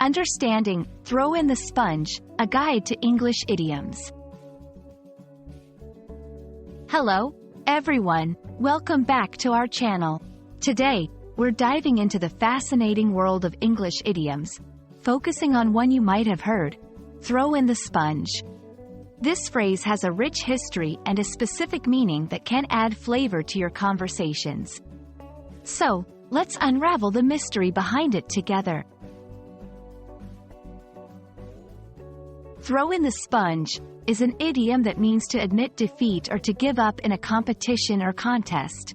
Understanding, throw in the sponge, a guide to English idioms. Hello, everyone. Welcome back to our channel. Today, we're diving into the fascinating world of English idioms, focusing on one you might have heard, throw in the sponge. This phrase has a rich history and a specific meaning that can add flavor to your conversations. So, let's unravel the mystery behind it together. Throw in the sponge is an idiom that means to admit defeat or to give up in a competition or contest.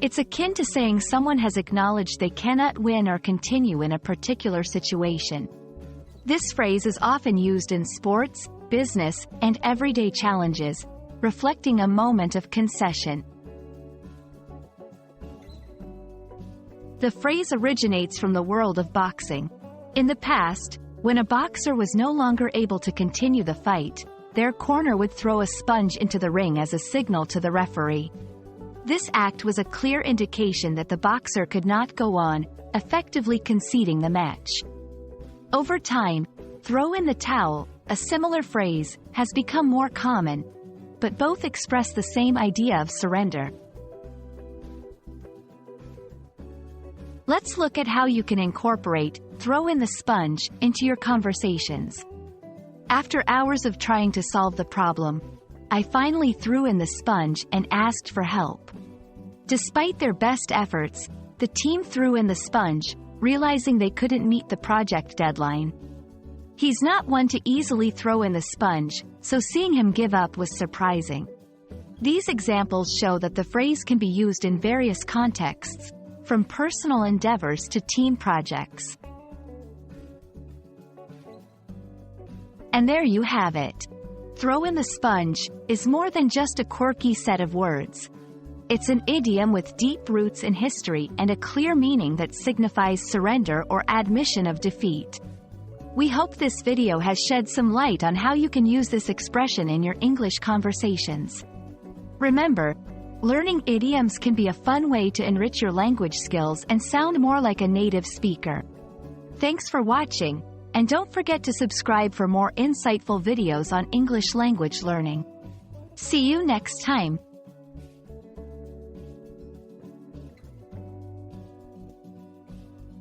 It's akin to saying someone has acknowledged they cannot win or continue in a particular situation. This phrase is often used in sports, business, and everyday challenges, reflecting a moment of concession. The phrase originates from the world of boxing. In the past, when a boxer was no longer able to continue the fight, their corner would throw a sponge into the ring as a signal to the referee. This act was a clear indication that the boxer could not go on, effectively conceding the match. Over time, throw in the towel, a similar phrase, has become more common, but both express the same idea of surrender. Let's look at how you can incorporate throw in the sponge into your conversations. After hours of trying to solve the problem, I finally threw in the sponge and asked for help. Despite their best efforts, the team threw in the sponge, realizing they couldn't meet the project deadline. He's not one to easily throw in the sponge, so seeing him give up was surprising. These examples show that the phrase can be used in various contexts, from personal endeavors to team projects. And there you have it. Throw in the sponge is more than just a quirky set of words. It's an idiom with deep roots in history and a clear meaning that signifies surrender or admission of defeat. We hope this video has shed some light on how you can use this expression in your English conversations. Remember, learning idioms can be a fun way to enrich your language skills and sound more like a native speaker. Thanks for watching, and don't forget to subscribe for more insightful videos on English language learning. See you next time.